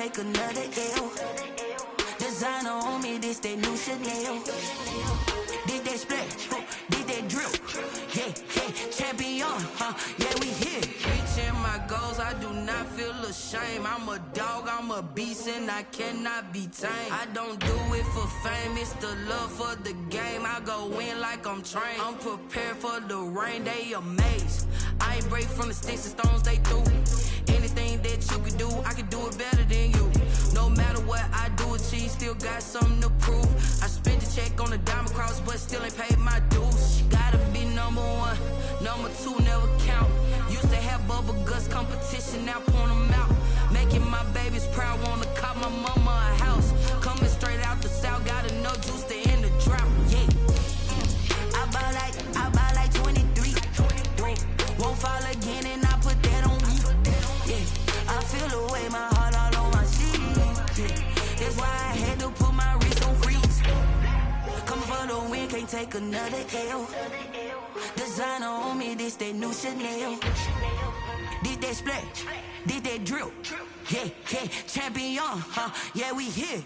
take another L. Designer on me, this that new Chanel. Did that splash, did that drip. Yeah, champion, yeah, we here. Reaching my goals, I do not feel ashamed. I'm a dog, I'm a beast, and I cannot be tamed. I don't do it for fame, it's the love for the game. I go in like I'm trained. I'm prepared for the rain, they amazed. I ain't break from the sticks and stones they threw. Anything that you can do, I can do it better than you. No matter what I do achieve, still got something to prove. I spent the check on the diamond cross, but still ain't paid my dues. Gotta be number one, number two never count. Used to have bubble guts competition, now point them out. Making my babies proud, wanna cop my mama a house. Coming straight out the south, got enough juice to end the drought. Yeah, I buy like 23. Won't fall again, and I put that on me. Yeah, I feel the way, my heart all on my sleeve. Yeah, that's why I had to put my wrist on freeze. Coming for the win, can't take another L. Designer on me, this that new Chanel. Did that splash, did that drip. Yeah, champion, yeah, we here.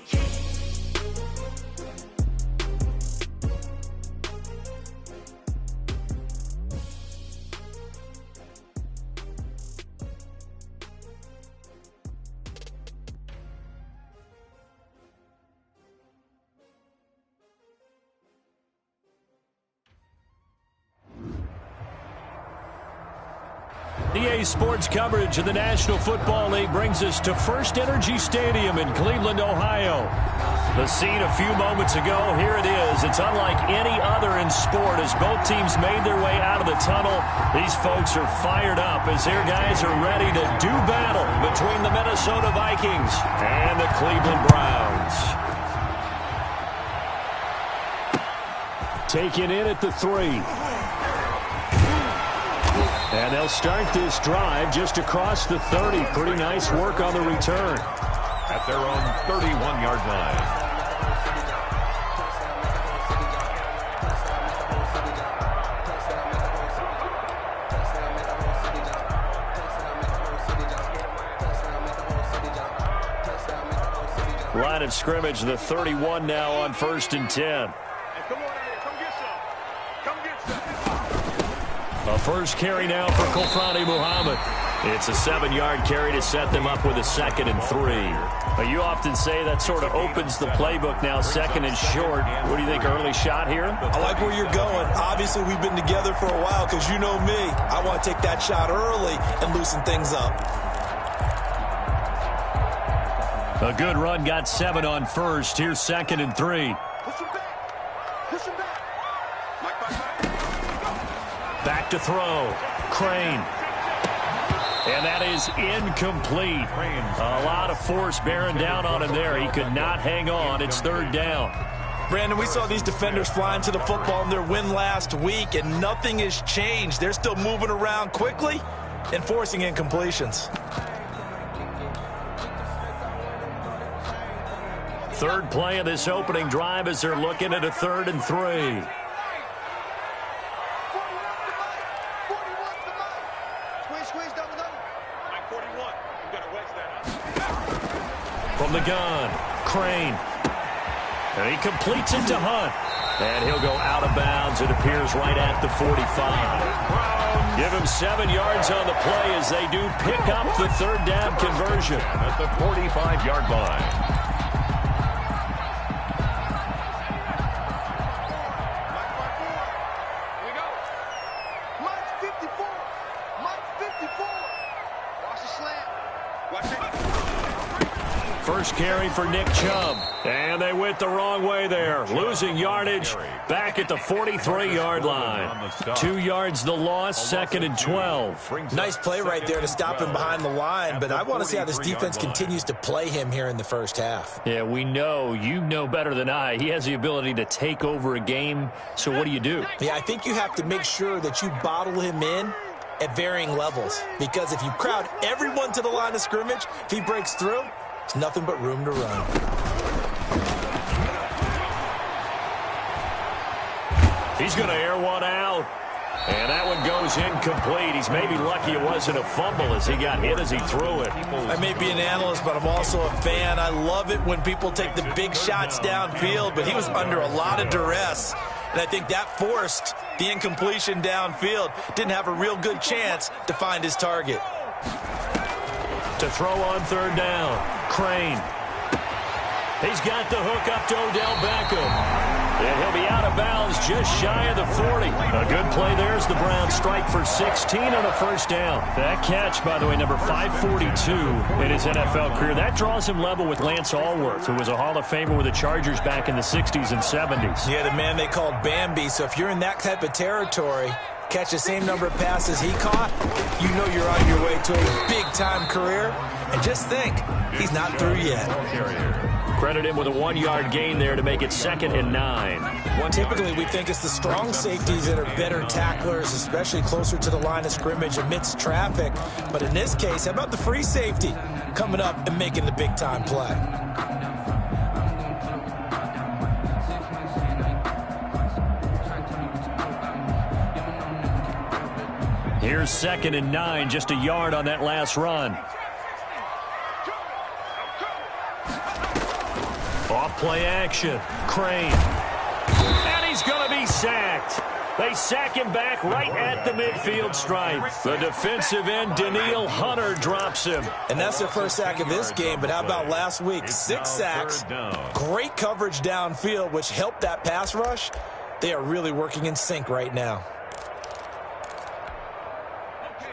EA Sports coverage of the National Football League brings us to First Energy Stadium in Cleveland, Ohio. The scene a few moments ago, here it is. It's unlike any other in sport as both teams made their way out of the tunnel. These folks are fired up as their guys are ready to do battle between the Minnesota Vikings and the Cleveland Browns. Taken in at the 3. And they'll start this drive just across the 30. Pretty nice work on the return. At their own 31-yard line. Line of scrimmage, the 31 now on 1st and 10. A first carry now for Kofrani Muhammad. It's a 7-yard carry to set them up with a 2nd and 3. But you often say that sort of opens the playbook now, 2nd and short. What do you think, early shot here? I like where you're going. Obviously, we've been together for a while because you know me. I want to take that shot early and loosen things up. A good run, got 7 on 1st. Here's 2nd and 3. Back to throw. Crane. And that is incomplete. A lot of force bearing down on him there. He could not hang on. It's 3rd down. Brandon, we saw these defenders flying to the football in their win last week, and nothing has changed. They're still moving around quickly and forcing incompletions. 3rd play of this opening drive as they're looking at a 3rd and 3. From the gun, Crane. And he completes it to Hunt. And he'll go out of bounds, it appears, right at the 45. Give him 7 yards on the play as they do pick up the 3rd down conversion. At the 45-yard line. First carry for Nick Chubb. And they went the wrong way there. Losing yardage back at the 43-yard line. 2 yards the loss, 2nd and 12. Nice play right there to stop him behind the line, but I want to see how this defense continues to play him here in the first half. Yeah, we know. You know better than I. He has the ability to take over a game, so what do you do? Yeah, I think you have to make sure that you bottle him in at varying levels, because if you crowd everyone to the line of scrimmage, if he breaks through, it's nothing but room to run. He's going to air one out. And that one goes incomplete. He's maybe lucky it wasn't a fumble as he got hit as he threw it. I may be an analyst, but I'm also a fan. I love it when people take the big shots downfield, but he was under a lot of duress. And I think that forced the incompletion downfield. Didn't have a real good chance to find his target. To throw on third down, Crane. He's got the hook up to Odell Beckham. And he'll be out of bounds just shy of the 40. A good play there as the Browns strike for 16 on a first down. That catch, by the way, number 542 in his NFL career. That draws him level with Lance Allworth, who was a Hall of Famer with the Chargers back in the 60s and 70s. Yeah, the man they called Bambi. So if you're in that type of territory, catch the same number of passes he caught, you know you're on your way to a big-time career. And just think, he's not through yet. Credit him with a 1-yard gain there to make it 2nd and 9. Typically, we think it's the strong safeties that are better tacklers, especially closer to the line of scrimmage amidst traffic. But in this case, how about the free safety coming up and making the big-time play? Here's 2nd and 9, just a yard on that last run. Off play action, Crane. And he's going to be sacked. They sack him back right at the midfield stripe. The defensive end, Danielle Hunter, drops him. And that's their first sack of this game, but how about last week? 6 sacks, great coverage downfield, which helped that pass rush. They are really working in sync right now.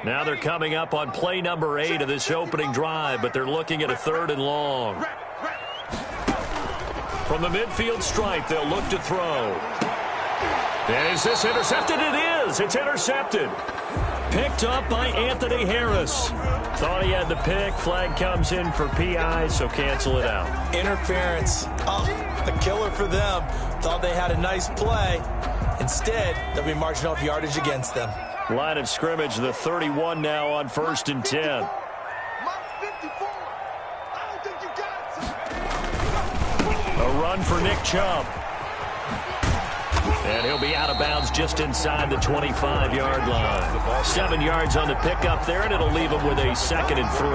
Now they're coming up on play number 8 of this opening drive, but they're looking at a 3rd and long. From the midfield stripe, they'll look to throw. And is this intercepted? It is. It's intercepted. Picked up by Anthony Harris. Thought he had the pick. Flag comes in for PI, so cancel it out. Interference. Oh, a killer for them. Thought they had a nice play. Instead, they'll be marching off yardage against them. Line of scrimmage, the 31 now on 1st and 10. A run for Nick Chubb. And he'll be out of bounds just inside the 25-yard line. 7 yards on the pickup there, and it'll leave him with a 2nd and 3.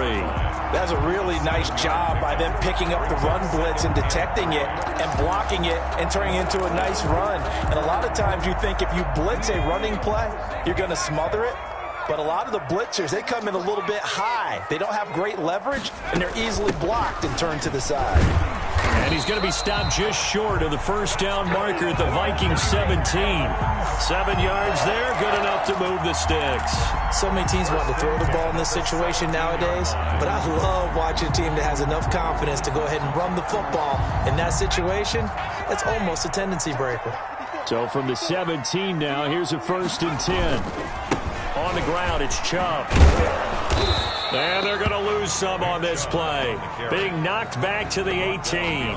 That's a really nice job by them picking up the run blitz and detecting it and blocking it and turning it into a nice run. And a lot of times you think if you blitz a running play, you're going to smother it. But a lot of the blitzers, they come in a little bit high. They don't have great leverage, and they're easily blocked and turned to the side. And he's going to be stopped just short of the first down marker at the Vikings 17. 7 yards there, good enough to move the sticks. So many teams want to throw the ball in this situation nowadays, but I love watching a team that has enough confidence to go ahead and run the football. In that situation, that's almost a tendency breaker. So from the 17 now, here's a 1st and 10. On the ground, it's Chubb. And they're going to lose some on this play. Being knocked back to the 18.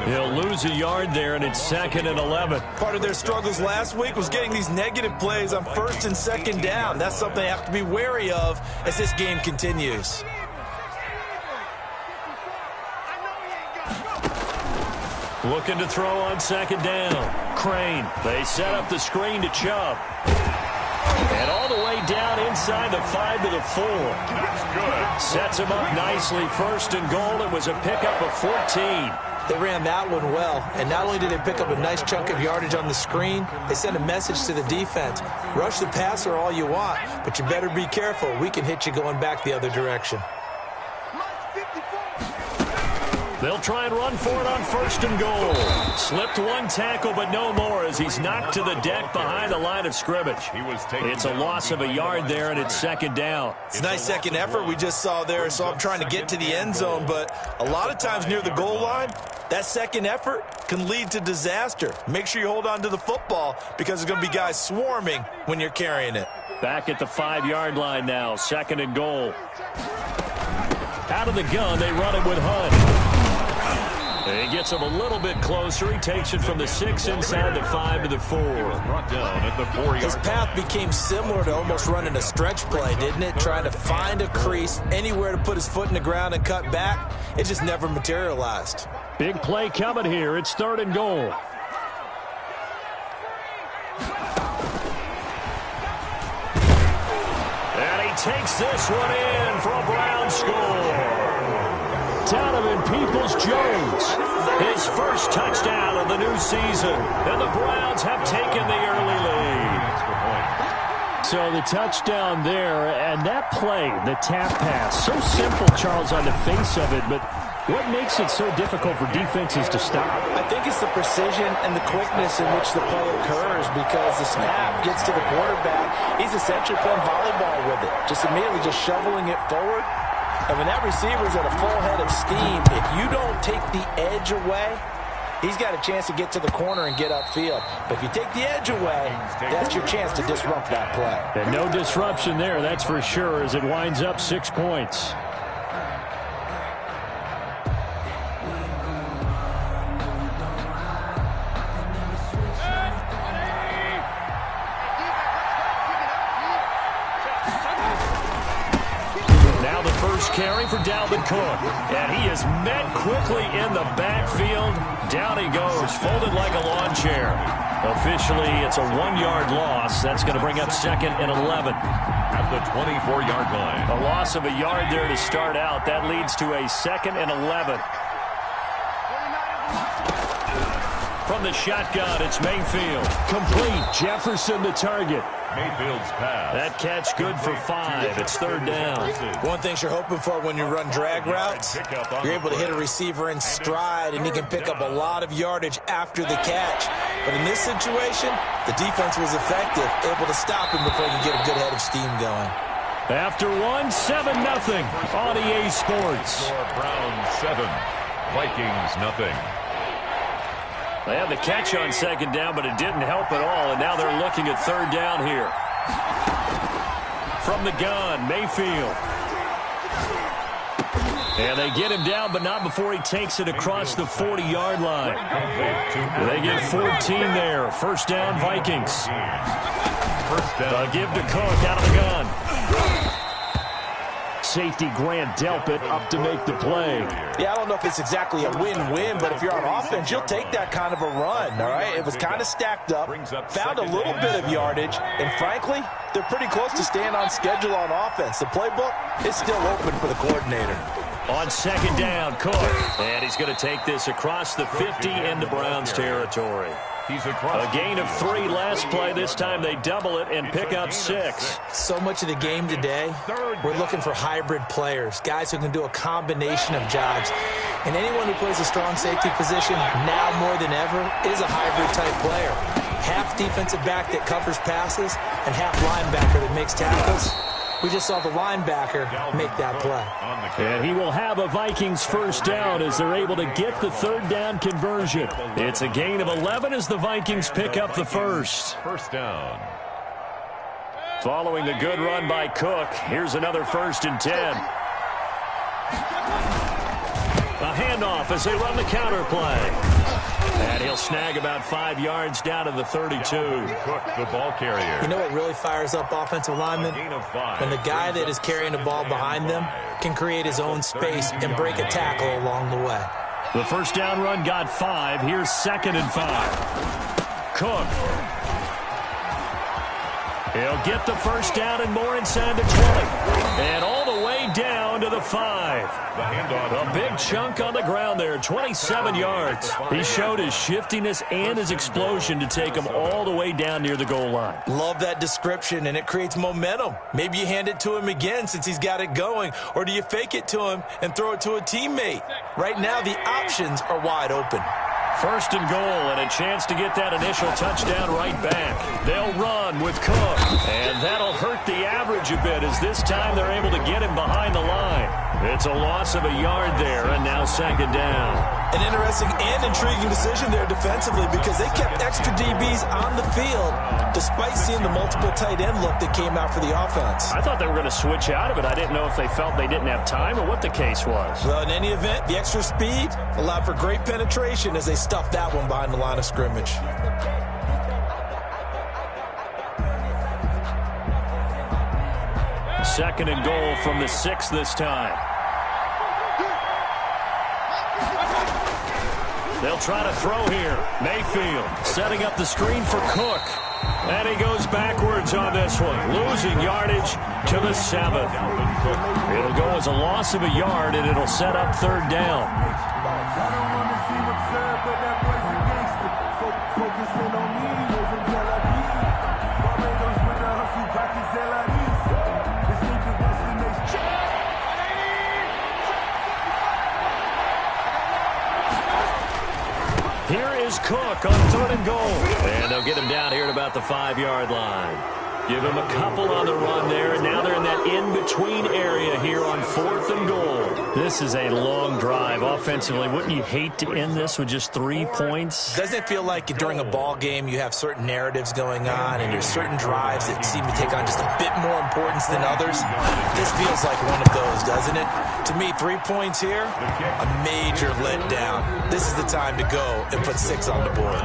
He'll lose a yard there, and it's 2nd and 11. Part of their struggles last week was getting these negative plays on 1st and 2nd down. That's something they have to be wary of as this game continues. Looking to throw on 2nd down. Crane. They set up the screen to Chubb. And all the way down inside the 5 to the 4. Sets him up nicely. 1st and goal. It was a pickup of 14. They ran that one well. And not only did they pick up a nice chunk of yardage on the screen, they sent a message to the defense. Rush the passer all you want, but you better be careful. We can hit you going back the other direction. They'll try and run for it on 1st and goal. Slipped one tackle, but no more as he's knocked to the deck behind the line of scrimmage. It's a loss of a yard there, and it's 2nd down. It's a nice second effort we just saw there, so I'm trying to get to the end zone, but a lot of times near the goal line, that second effort can lead to disaster. Make sure you hold on to the football because there's going to be guys swarming when you're carrying it. Back at the 5-yard line now, 2nd and goal. Out of the gun, they run it with Hunt. He gets him a little bit closer. He takes it from the 6 inside the 5 to the 4. His path became similar to almost running a stretch play, didn't it? Trying to find a crease, anywhere to put his foot in the ground and cut back. It just never materialized. Big play coming here. It's 3rd and goal. takes this one in for a Brown score. Donovan Peoples-Jones, his first touchdown of the new season, and the Browns have taken the early lead. So the touchdown there, and that play, the tap pass, so simple, Charles, on the face of it, but what makes it so difficult for defenses to stop? I think it's the precision and the quickness in which the play occurs, because the snap gets to the quarterback. He's essentially playing volleyball with it, just immediately just shoveling it forward. And when that receiver's at a full head of steam, if you don't take the edge away, he's got a chance to get to the corner and get upfield. But if you take the edge away, that's your chance to disrupt that play. And no disruption there, that's for sure, as it winds up 6 points. Carry for Dalvin Cook, and he is met quickly in the backfield. Down he goes, folded like a lawn chair. Officially, it's a 1-yard loss. That's going to bring up 2nd and 11. At the 24-yard line. A loss of a yard there to start out. That leads to a 2nd and 11. From the shotgun, it's Mayfield. Complete. Jefferson the target. Mayfield's pass. That catch good for 5. It's 3rd down. One thing you're hoping for when you run drag routes, you're able to hit a receiver in stride, and he can pick up a lot of yardage after the catch. But in this situation, the defense was effective, able to stop him before he could get a good head of steam going. After 1, 7-0 on EA Sports. Browns 7, Vikings 0. They had the catch on 2nd down, but it didn't help at all, and now they're looking at 3rd down here. From the gun, Mayfield. And they get him down, but not before he takes it across the 40-yard line. They get 14 there. 1st down, Vikings. They'll give to Cook out of the gun. Safety Grant Delpit up to make the play. Yeah, I don't know if it's exactly a win-win, but if you're on offense, you'll take that kind of a run, all right? It was kind of stacked up, found a little bit of yardage, and frankly, they're pretty close to staying on schedule on offense. The playbook is still open for the coordinator. On 2nd down, Cook. And he's going to take this across the 50 into Browns territory. A gain of 3 last play. This time they double it and pick up 6. So much of the game today, we're looking for hybrid players, guys who can do a combination of jobs. And anyone who plays a strong safety position, now more than ever, is a hybrid-type player. Half defensive back that covers passes and half linebacker that makes tackles. We just saw the linebacker make that play. And he will have a Vikings 1st down as they're able to get the 3rd down conversion. It's a gain of 11 as the Vikings pick up the 1st. 1st down. Following the good run by Cook, here's another 1st and 10. A handoff as they run the counter play. And he'll snag about 5 yards down to the 32. Cook, the ball carrier. You know what really fires up offensive linemen? When the guy that is carrying the ball behind them can create his own space and break a tackle along the way. The 1st down run got 5. Here's 2nd and 5. Cook. He'll get the 1st down and more inside the 20. And all the way down to the 5. A big chunk on the ground there, 27 yards. He showed his shiftiness and his explosion to take him all the way down near the goal line. Love that description, and it creates momentum. Maybe you hand it to him again since he's got it going, or do you fake it to him and throw it to a teammate? Right now, the options are wide open. 1st and goal, and a chance to get that initial touchdown right back. They'll run with Cook, and that'll hurt the average a bit as this time they're able to get him behind the line. It's a loss of a yard there, and now 2nd down. An interesting and intriguing decision there defensively because they kept extra DBs on the field despite seeing the multiple tight end look that came out for the offense. I thought they were going to switch out of it. I didn't know if they felt they didn't have time or what the case was. Well, in any event, the extra speed allowed for great penetration as they stuffed that one behind the line of scrimmage. Second and goal from the 6 this time. They'll try to throw here. Mayfield setting up the screen for Cook. And he goes backwards on this one, losing yardage to the 7. It'll go as a loss of a yard, and it'll set up third down. Here is Cook on 3rd and goal. And they'll get him down here at about the 5-yard line. Give him a couple on the run there, and now they're in that in-between area here on 4th and goal. This is a long drive offensively. Wouldn't you hate to end this with just 3 points? Doesn't it feel like during a ball game you have certain narratives going on and there's certain drives that seem to take on just a bit more importance than others? This feels like one of those, doesn't it? To me, 3 points here, a major letdown. This is the time to go and put 6 on the board.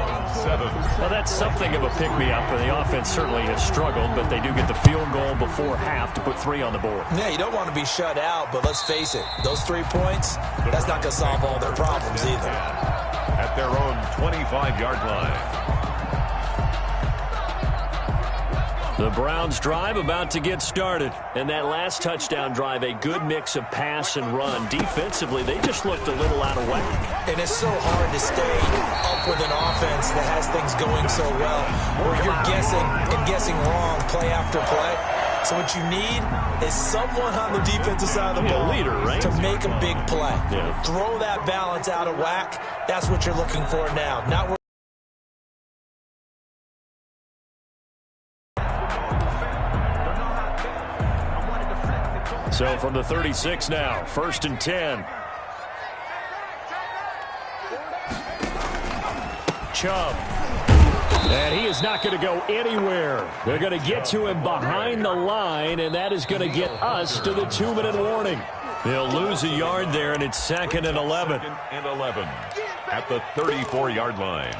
Well, that's something of a pick-me-up, and the offense certainly has struggled, but they do get the field goal before half to put 3 on the board. Yeah, you don't want to be shut out, but let's face it, those 3 points, that's not going to solve all their problems either. At their own 25-yard line. The Browns drive about to get started. And that last touchdown drive, a good mix of pass and run. Defensively, they just looked a little out of whack. And it's so hard to stay up with an offense that has things going so well, where you're guessing and guessing wrong play after play. So what you need is someone on the defensive side of the ball leader, right? to make a big play. Yeah. Throw that balance out of whack. That's what you're looking for now. Not So from the 36 now, 1st and 10. Chubb. And he is not going to go anywhere. They're going to get to him behind the line, and that is going to get us to the 2-minute warning. They'll lose a yard there, and it's 2nd and 11. 2nd and 11 at the 34-yard line.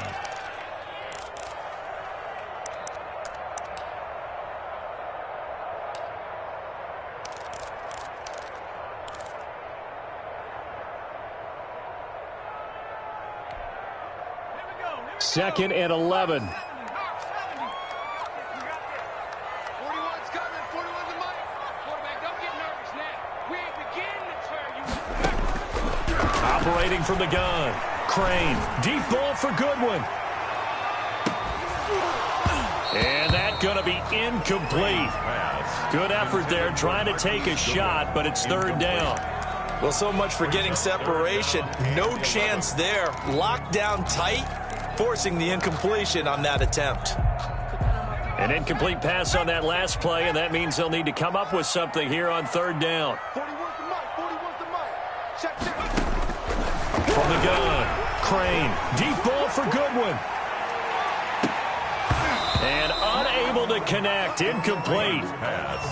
Second and 11. 41's coming. 41's the money. Quarterback, don't get nervous now. We ain't beginning to turn you. Operating from the gun. Crane. Deep ball for Goodwin. And that's going to be incomplete. Good effort there trying to take a shot, but it's 3rd down. well, so much for getting separation. No chance there. Locked down tight, forcing the incompletion on that attempt. An incomplete pass on that last play, and that means they'll need to come up with something here on 3rd down. 41's the mic. 41's the mic. Check. From the gun, Crane. Deep ball for Goodwin. And unable to connect. Incomplete.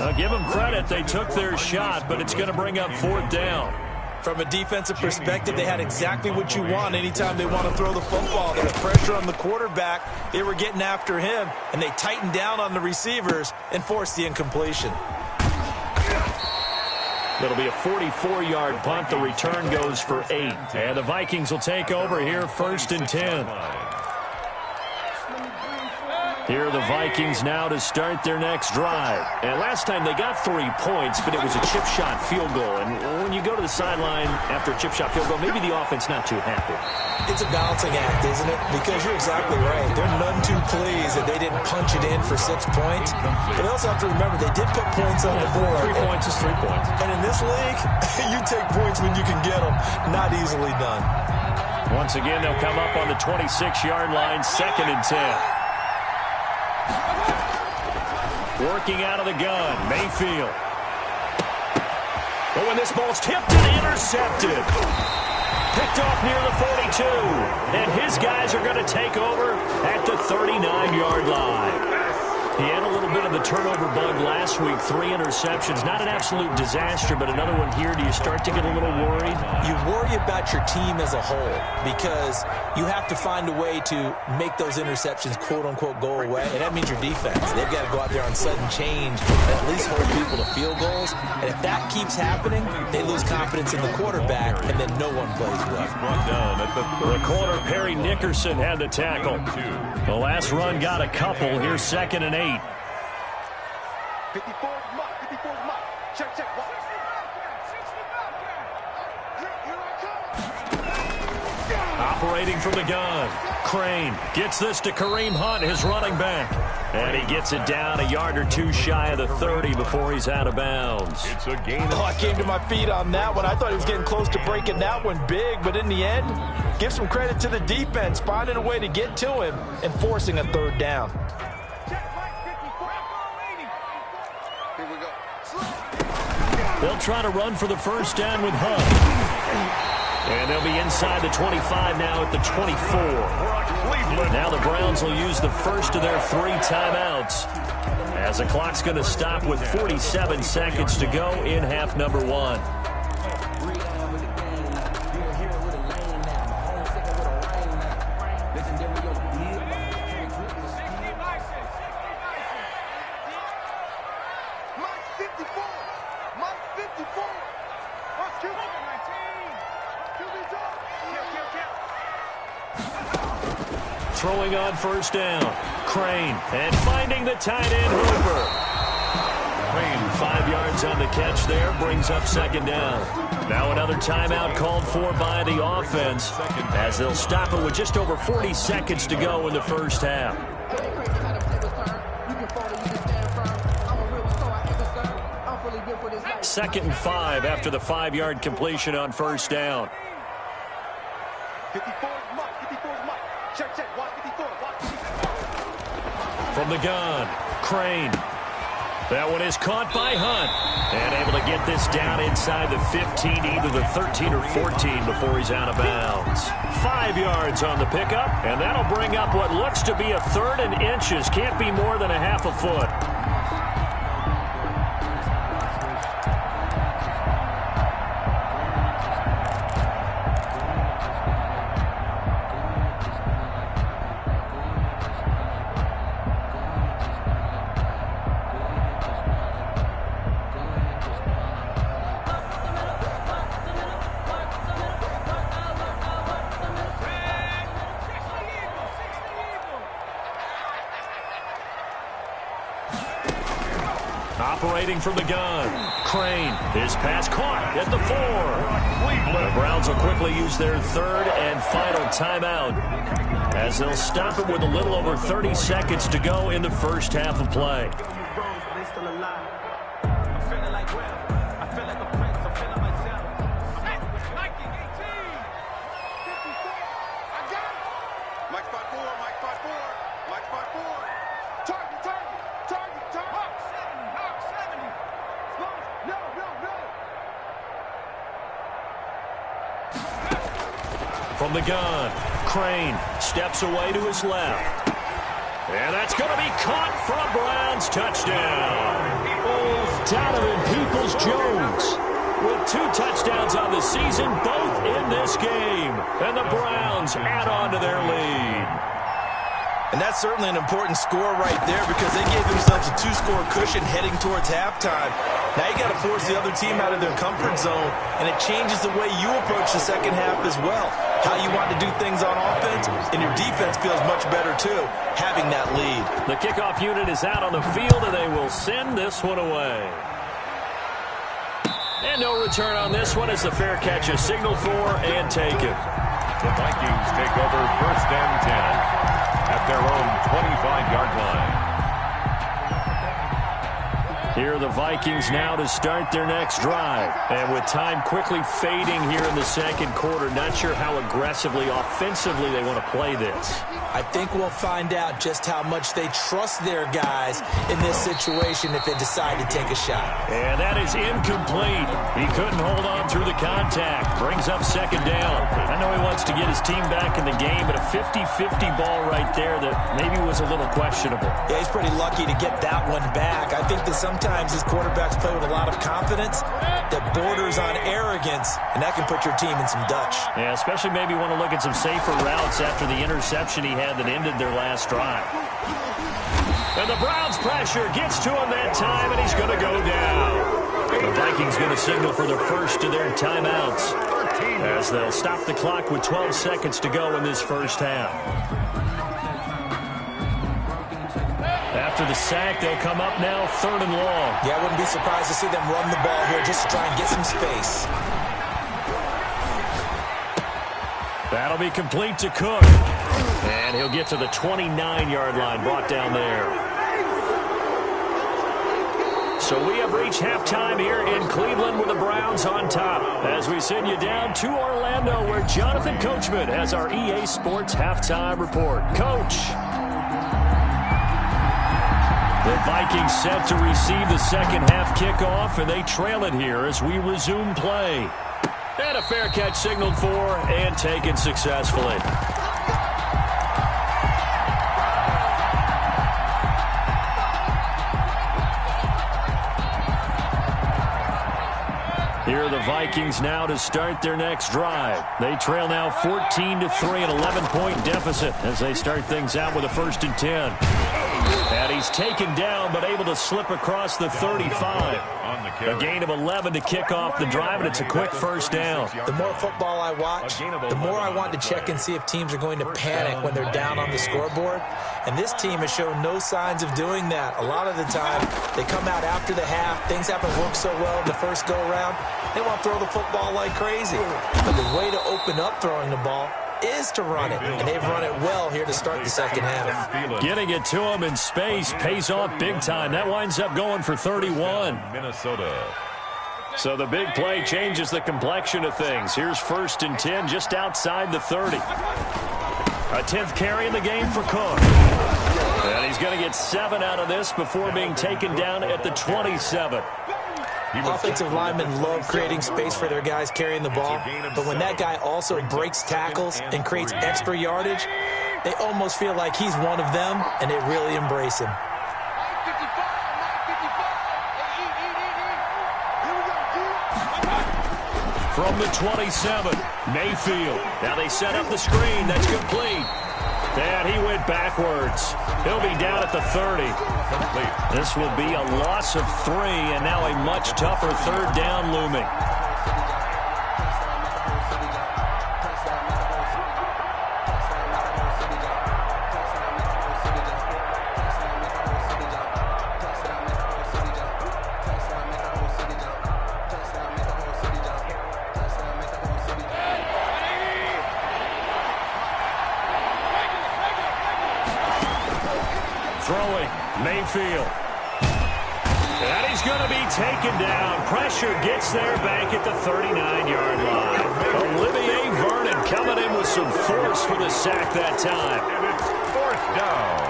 I'll give them credit. They took their shot, but it's going to bring up 4th down. From a defensive perspective, they had exactly what you want anytime they want to throw the football. There's pressure on the quarterback. They were getting after him, and they tightened down on the receivers and forced the incompletion. It'll be a 44-yard punt. The return goes for 8. And the Vikings will take over here 1st and 10. Here are the Vikings now to start their next drive. And last time they got 3 points, but it was a chip shot field goal. And when you go to the sideline after a chip shot field goal, maybe the offense not too happy. It's a balancing act, isn't it? Because you're exactly right. They're none too pleased that they didn't punch it in for 6 points. But they also have to remember they did put points on the board. 3 points is 3 points. And in this league, you take points when you can get them. Not easily done. Once again, they'll come up on the 26-yard line, 2nd and 10. Working out of the gun, Mayfield. But when this ball's tipped and intercepted. Picked off near the 42. And his guys are going to take over at the 39-yard line. He had a little bit of the turnover bug last week, 3 interceptions. Not an absolute disaster, but another one here. Do you start to get a little worried? You worry about your team as a whole because you have to find a way to make those interceptions, quote-unquote, go away, and that means your defense. They've got to go out there on sudden change and at least hold people to field goals, and if that keeps happening, they lose confidence in the quarterback, and then no one plays well. The corner, Perry Nickerson, had the tackle. The last run got a couple. Here's 2nd and 8. 54 mark, 54 mark. Check, check. Operating from the gun. Crane gets this to Kareem Hunt, his running back. And he gets it down a yard or two shy of the 30 before he's out of bounds. It's a gain. Oh, I came to my feet on that one. I thought he was getting close to breaking that one big, but in the end, give some credit to the defense, finding a way to get to him and forcing a 3rd down. Here we go. They'll try to run for the 1st down with Hunt. And they'll be inside the 25 now at the 24. Now the Browns will use the first of their 3 timeouts, as the clock's going to stop with 47 seconds to go in half number 1. Throwing on 1st down. Crane. And finding the tight end, Hooper. Crane, 5 yards on the catch there. Brings up 2nd down. Now another timeout called for by the offense, as they'll stop it with just over 40 seconds to go in the 1st half. 2nd and 5 after the 5-yard completion on 1st down. 54 mark, 54 mark. Check, check. Watch 54. Watch 54. From the gun, Crane. That one is caught by Hunt. And able to get this down inside the 15, either the 13 or 14 before he's out of bounds. 5 yards on the pickup, and that'll bring up what looks to be a 3rd and inches. Can't be more than a half a foot. Operating from the gun, Crane. His pass caught at the 4. The Browns will quickly use their 3rd and final timeout, as they'll stop it with a little over 30 seconds to go in the 1st half of play. From the gun, Crane steps away to his left. And that's going to be caught for a Browns touchdown. Oh, Donovan Peoples-Jones with 2 touchdowns on the season, both in this game. And the Browns add on to their lead. And that's certainly an important score right there, because they gave themselves a 2-score cushion heading towards halftime. Now you got to force the other team out of their comfort zone, and it changes the way you approach the 2nd half as well. How you want to do things on offense, and your defense feels much better too, having that lead. The kickoff unit is out on the field, and they will send this one away. And no return on this one as the fair catch is signaled for and taken. The Vikings take over 1st and 10 at their own 25-yard line. Here are the Vikings now to start their next drive. And with time quickly fading here in the 2nd quarter, not sure how aggressively, offensively they want to play this. I think we'll find out just how much they trust their guys in this situation if they decide to take a shot. And that is incomplete. He couldn't hold on through the contact. Brings up second down. I know he wants to get his team back in the game, but a 50-50 ball right there that maybe was a little questionable. Yeah, he's pretty lucky to get that one back. I think that sometimes his quarterbacks play with a lot of confidence that borders on arrogance, and that can put your team in some Dutch. Yeah, especially maybe want to look at some safer routes after the interception he had that ended their last drive. And the Browns pressure gets to him that time, and he's going to go down. The Vikings going to signal for the first of their timeouts as they'll stop the clock with 12 seconds to go in this first half. After the sack, they'll come up now 3rd and long. Yeah, I wouldn't be surprised to see them run the ball here just to try and get some space. That'll be complete to Cook. And he'll get to the 29-yard line, brought down there. So we have reached halftime here in Cleveland with the Browns on top. As we send you down to Orlando, where Jonathan Coachman has our EA Sports halftime report. Coach. The Vikings set to receive the second half kickoff, and they trail it here as we resume play. And a fair catch signaled for and taken successfully. Here are the Vikings now to start their next drive. They trail now 14-3, an 11-point deficit as they start things out with a 1st and 10. And he's taken down but able to slip across the 35. A gain of 11 to kick off the drive, and it's a quick first down. The more football I watch, the more I want to check and see if teams are going to panic when they're down on the scoreboard. And this team has shown no signs of doing that. A lot of the time, they come out after the half. Things haven't worked so well in the first go-around. They want to throw the football like crazy. But the way to open up throwing the ball is to run it, and they've run it well here to start the second half. Getting it to him in space pays off big time. That winds up going for 31. Minnesota. So the big play changes the complexion of things. Here's 1st and 10 just outside the 30. A 10th carry in the game for Cook. And he's going to get 7 out of this before being taken down at the 27. Offensive linemen love creating space for their guys carrying the ball, but when that guy also breaks tackles and creates extra yardage, they almost feel like he's one of them, and they really embrace him. From the 27, Mayfield. Now they set up the screen. That's complete. And he went backwards. He'll be down at the 30. This will be a loss of 3, and now a much tougher 3rd down looming. Throwing, Mayfield. And he's going to be taken down. Pressure gets there back at the 39-yard line. Olivier Vernon coming in with some force for the sack that time. And it's 4th down.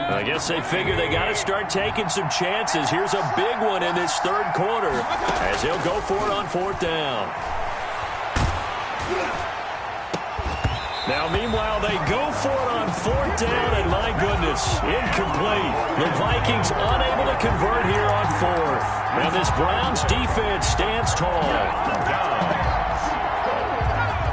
I guess they figure they got to start taking some chances. Here's a big one in this 3rd quarter as he'll go for it on 4th down. Now, meanwhile, they go for it on 4th down, and my goodness, incomplete. The Vikings unable to convert here on 4th. And this Browns defense stands tall.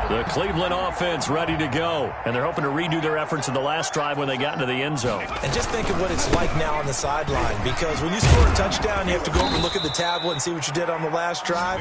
The Cleveland offense ready to go, and they're hoping to redo their efforts in the last drive when they got into the end zone. And just think of what it's like now on the sideline, because when you score a touchdown, you have to go over and look at the tablet and see what you did on the last drive.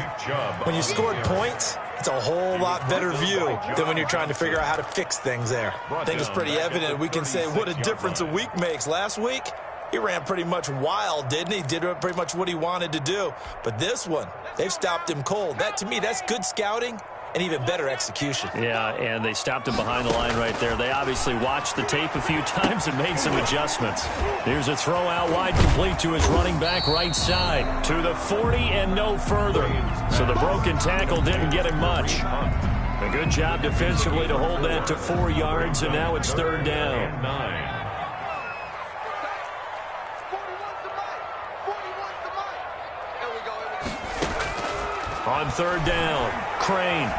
When you scored points, it's a whole lot better view than when you're trying to figure out how to fix things there. I think it's pretty evident. We can say what a difference a week makes. Last week, he ran pretty much wild, didn't he? Did pretty much what he wanted to do. But this one, they've stopped him cold. That, to me, that's good scouting and even better execution. Yeah, and they stopped him behind the line right there. They obviously watched the tape a few times and made some adjustments. Here's a throw out wide, complete to his running back right side. To the 40 and no further. So the broken tackle didn't get him much. The Good job defensively to hold that to 4 yards, and now it's third down. 9. On third down, Crane.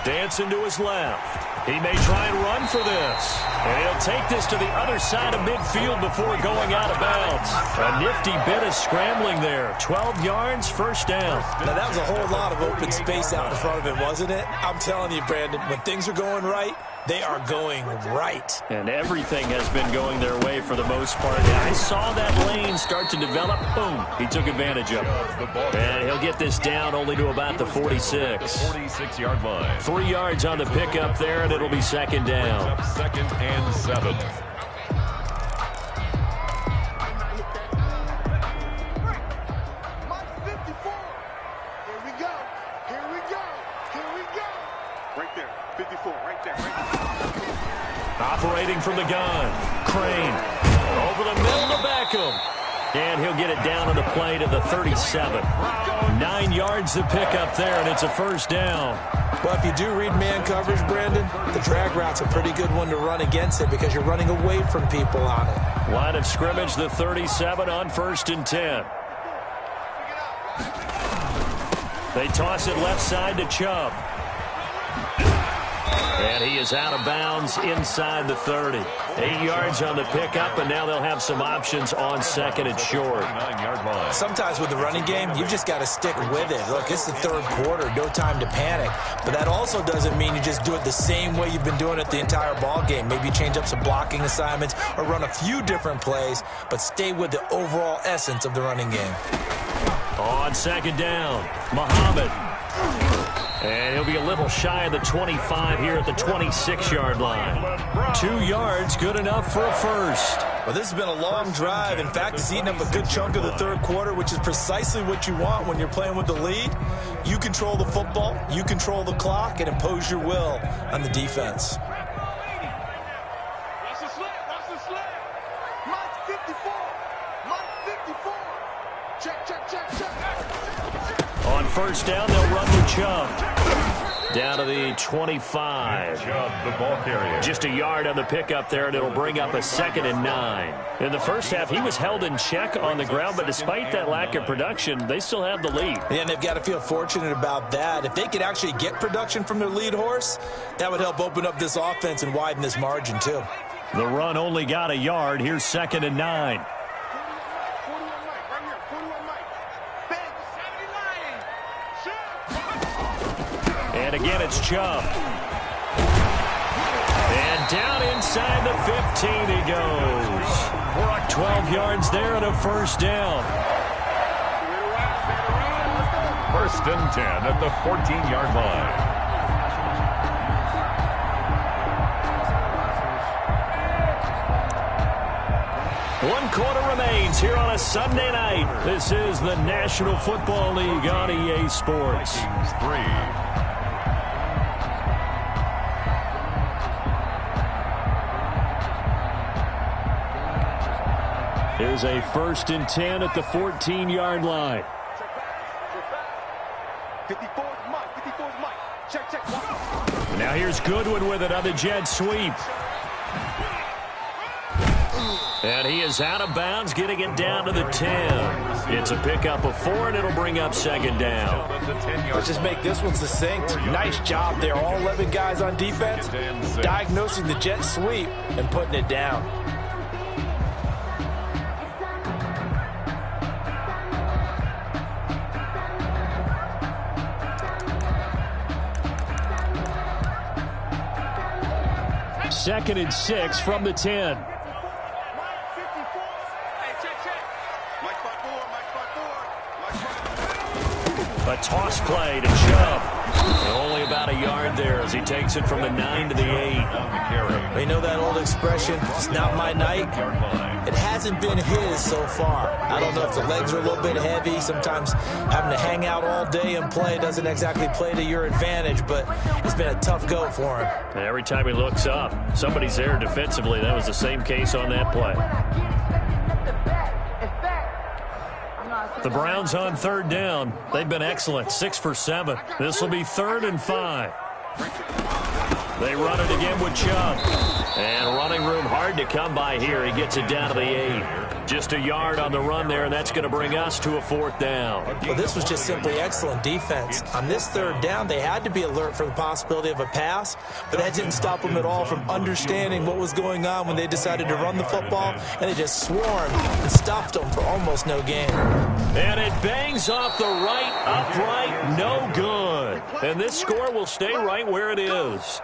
Dancing to his left. He may try and run for this. And he'll take this to the other side of midfield before going out of bounds. A nifty bit of scrambling there. 12 yards, first down. Now, that was a whole lot of open space out in front of him, wasn't it? I'm telling you, Brandon, when things are going right, they are going right. And everything has been going their way for the most part. And I saw that lane start to develop. Boom. He took advantage of it. And he'll get this down only to about the 46. 46-yard line. 3 yards on the pickup there, and it'll be second down. Second and 7. Operating from the gun. Crane. Over the middle to Beckham. And he'll get it down on the play to the 37. 9 yards to pick up there, and it's a first down. Well, if you do read man coverage, Brandon, the drag route's a pretty good one to run against it because you're running away from people on it. Line of scrimmage, the 37 on 1st and 10. They toss it left side to Chubb. And he is out of bounds inside the 30. 8 yards on the pickup, and now they'll have some options on second and short. 9-yard line. Sometimes with the running game, you've just got to stick with it. Look, it's the third quarter, no time to panic. But that also doesn't mean you just do it the same way you've been doing it the entire ball game. Maybe change up some blocking assignments or run a few different plays, but stay with the overall essence of the running game. On second down, Muhammad. And he'll be a little shy of the 25 here at the 26-yard line. 2 yards, good enough for a first. Well, this has been a long drive. In fact, it's eaten up a good chunk of the third quarter, which is precisely what you want when you're playing with the lead. You control the football, you control the clock, and impose your will on the defense. Watch the slip, watch the slip. Mike 54, Mike 54. Check, check, check, check. On first down, they'll run with Chubb. Down to the 25. Chubb, the ball carrier. Just a yard on the pickup there, and it'll bring up a 2nd and 9. In the first half, he was held in check on the ground, but despite that lack of production, they still have the lead. And they've got to feel fortunate about that. If they could actually get production from their lead horse, that would help open up this offense and widen this margin, too. The run only got a yard. Here's 2nd and 9. And again, it's Chubb. And down inside the 15 he goes. 12 yards there and a first down. First and 10 at the 14-yard line. One quarter remains here on a Sunday night. This is the National Football League on EA Sports. Vikings 3. Here's a 1st and 10 at the 14-yard line. 54's Mike, 54's Mike. Check, check. Now here's Goodwin with it on the jet sweep. And he is out of bounds, getting it down to the 10. It's a pickup of 4, and it'll bring up 2nd down. Let's just make this one succinct. Nice job there. All 11 guys on defense diagnosing the jet sweep and putting it down. Second and 6 from the 10. A toss play to Chubb. Only about a yard there as he takes it from the 9 to the 8. You know that old expression, it's not my night? It hasn't been his so far. I don't know if the legs are a little bit heavy. Sometimes having to hang out all day and play doesn't exactly play to your advantage, but it's been a tough go for him. And every time he looks up, somebody's there defensively. That was the same case on that play. The Browns on third down. They've been excellent, 6 for 7. This will be 3rd and 5. They run it again with Chubb. And running room hard to come by here. He gets it down to the 8. Just a yard on the run there, and that's going to bring us to a 4th down. Well, this was just simply excellent defense. On this 3rd down, they had to be alert for the possibility of a pass, but that didn't stop them at all from understanding what was going on when they decided to run the football, and they just swarmed and stuffed them for almost no gain. And it bangs off the right upright, no good. And this score will stay right where it is.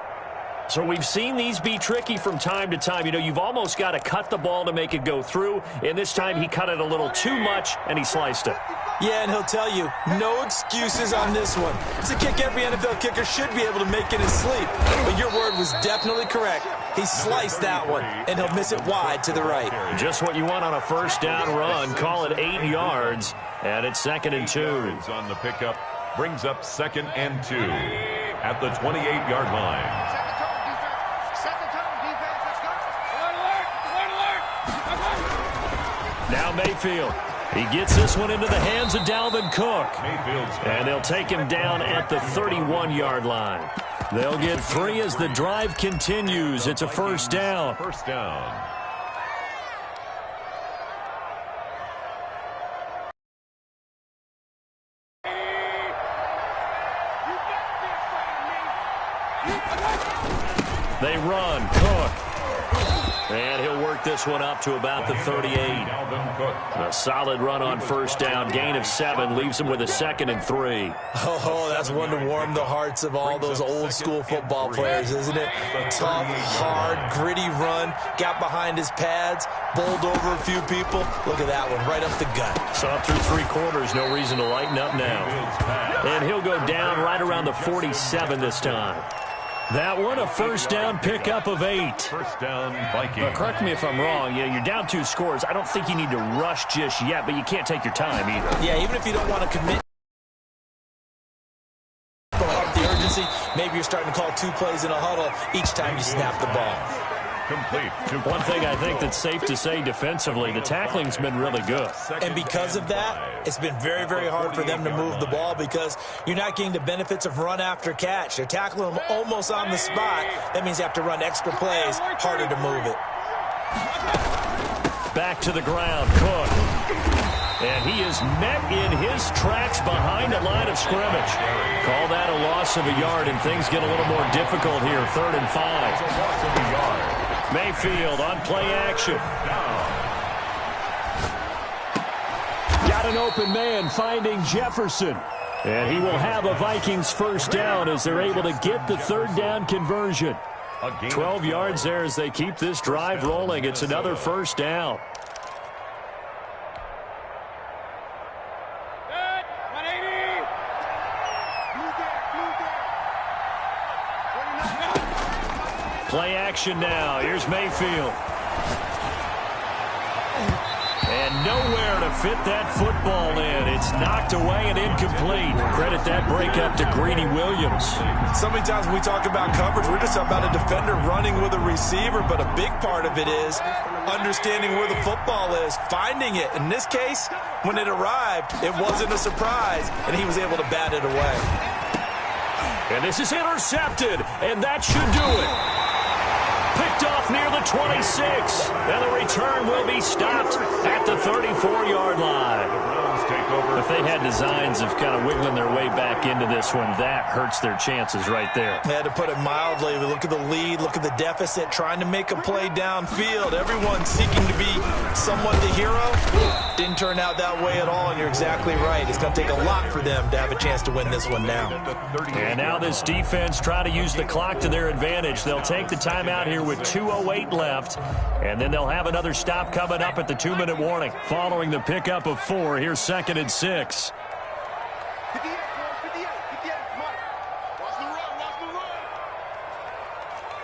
So we've seen these be tricky from time to time. You know, you've almost got to cut the ball to make it go through. And this time he cut it a little too much, and he sliced it. Yeah, and he'll tell you, no excuses on this one. It's a kick every NFL kicker should be able to make in his sleep. But your word was definitely correct. He sliced that one, and he'll miss it wide to the right. Just what you want on a 1st down run. Call it 8 yards, and it's 2nd and 2. On the pickup brings up 2nd and 2 at the 28-yard line. Now Mayfield. He gets this one into the hands of Dalvin Cook. And they'll take him down at the 31-yard line. They'll get 3 as the drive continues. It's a 1st down. 1st down. They run. Cook. And he'll work this one up to about the 38. A solid run on 1st down. Gain of 7 leaves him with a 2nd and 3. Oh, that's one to warm the hearts of all those old-school football players, isn't it? Tough, hard, gritty run. Got behind his pads, bowled over a few people. Look at that one, right up the gut. So up through 3 quarters, no reason to lighten up now. And he'll go down right around the 47 this time. That one, a 1st down pickup of 8. 1st down, Vikings. Correct me if I'm wrong. Yeah, you're down 2 scores. I don't think you need to rush just yet, but you can't take your time either. Yeah, even if you don't want to commit up the urgency, maybe you're starting to call 2 plays in a huddle each time you snap the ball. Complete. One thing I think that's safe to say defensively, the tackling's been really good. And because of that, it's been very, very hard for them to move the ball because you're not getting the benefits of run after catch. They're tackling them almost on the spot. That means you have to run extra plays, harder to move it. Back to the ground, Cook. And he is met in his tracks behind the line of scrimmage. Call that a loss of a yard, and things get a little more difficult here. 3rd and 5. Mayfield on play action. Got an open man finding Jefferson. And he will have a Vikings 1st down as they're able to get the 3rd down conversion. 12 yards there as they keep this drive rolling. It's another 1st down. Play action now. Here's Mayfield. And nowhere to fit that football in. It's knocked away and incomplete. Credit that breakup to Greedy Williams. So many times when we talk about coverage, we're just about a defender running with a receiver, but a big part of it is understanding where the football is, finding it. In this case, when it arrived, it wasn't a surprise, and he was able to bat it away. And this is intercepted, and that should do it. Picked off near the 26. And the return will be stopped at the 34-yard line. If they had designs of kind of wiggling their way back into this one, that hurts their chances right there. They had to put it mildly. Look at the lead, look at the deficit, trying to make a play downfield. Everyone seeking to be somewhat the hero. Didn't turn out that way at all, and you're exactly right. It's going to take a lot for them to have a chance to win this one now. And now this defense trying to use the clock to their advantage. They'll take the timeout here with 2:08 left, and then they'll have another stop coming up at the 2-minute warning. Following the pickup of 4, here's 2nd and 6. 58, 58, come on. Watch the run, watch the run.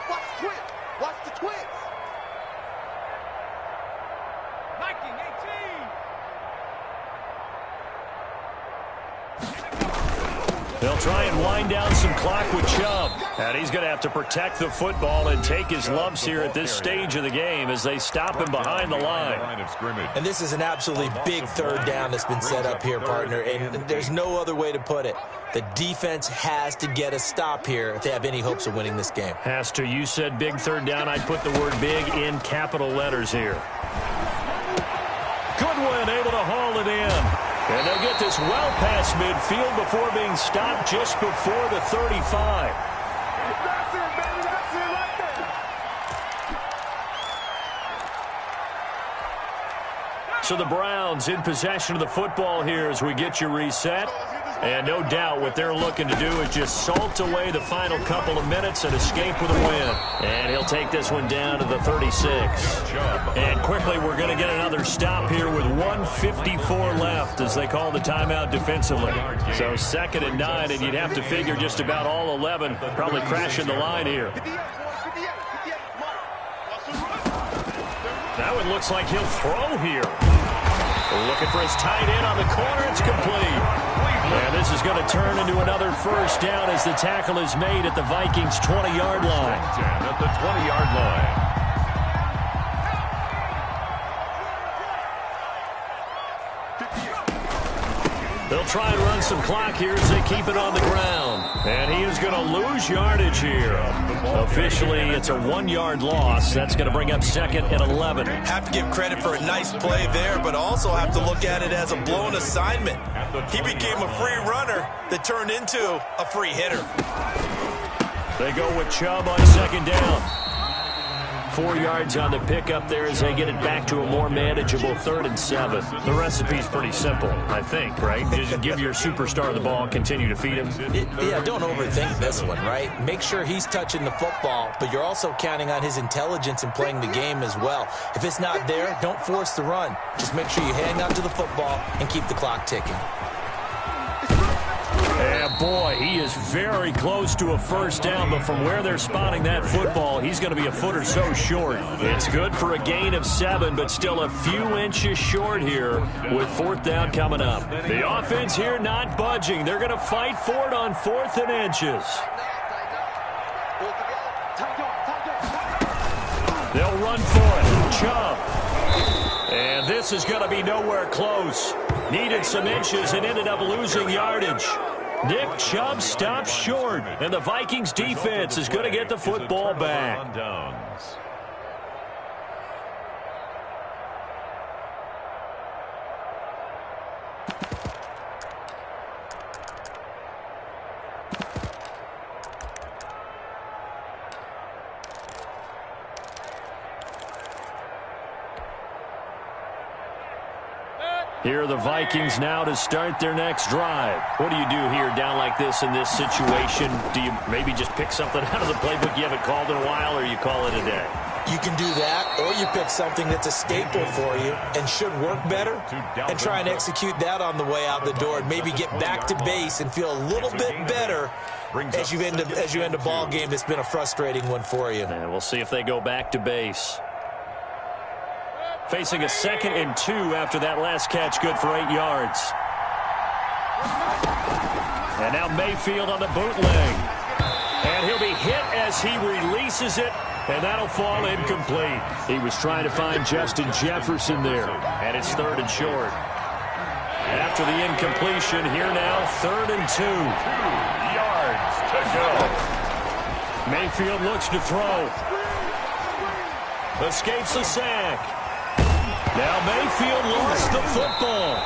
Watch the twist, watch the twist. Viking 18. They'll try and wind down some clock with Chubb. And he's going to have to protect the football and take his lumps here at this stage of the game as they stop him behind the line. And this is an absolutely big third down that's been set up here, partner, and there's no other way to put it. The defense has to get a stop here if they have any hopes of winning this game. Has to. You said big third down. I'd put the word big in capital letters here. Goodwin able to haul it in. And they'll get this well past midfield before being stopped just before the 35. That's it, baby. That's it right there. So the Browns in possession of the football here as we get you reset. And no doubt what they're looking to do is just salt away the final couple of minutes and escape with a win. And he'll take this one down to the 36. And quickly we're going to get another stop here with 1:54 left as they call the timeout defensively. So 2nd and 9, and you'd have to figure just about all 11 probably crashing the line here. Now it looks like he'll throw here. Looking for his tight end on the corner. It's complete. And this is going to turn into another first down as the tackle is made at the Vikings' 20-yard line. At the 20-yard line. They'll try and run some clock here as they keep it on the ground. And he is going to lose yardage here. Officially, it's a 1-yard loss. That's going to bring up 2nd and 11. Have to give credit for a nice play there, but also have to look at it as a blown assignment. He became a free runner that turned into a free hitter. They go with Chubb on 2nd down. 4 yards on the pickup there as they get it back to a more manageable 3rd and 7. The recipe's pretty simple, I think, right? Just give your superstar the ball, continue to feed him. Yeah, don't overthink this one, right? Make sure he's touching the football, but you're also counting on his intelligence in playing the game as well. If it's not there, don't force the run. Just make sure you hang on to the football and keep the clock ticking. Yeah, boy, he is very close to a first down, but from where they're spotting that football, he's going to be a foot or so short. It's good for a gain of 7, but still a few inches short here with 4th down coming up. The offense here not budging. They're going to fight for it on 4th and inches. They'll run for it. Chubb. And this is going to be nowhere close. Needed some inches and ended up losing yardage. Nick Chubb stops short, and the Vikings defense is going to get the football back. Here are the Vikings now to start their next drive. What do you do here down like this in this situation? Do you maybe just pick something out of the playbook you haven't called in a while, or you call it a day? You can do that, or you pick something that's a staple for you and should work better and try and execute that on the way out the door and maybe get back to base and feel a little bit better as you end a ball game that's been a frustrating one for you. And we'll see if they go back to base. Facing a 2nd and 2 after that last catch, good for 8 yards. And now Mayfield on the bootleg. And he'll be hit as he releases it, and that'll fall incomplete. He was trying to find Justin Jefferson there, and it's 3rd and short. After the incompletion, here now, 3rd and 2. 2 yards to go. Mayfield looks to throw. Escapes the sack. Now Mayfield lost the football.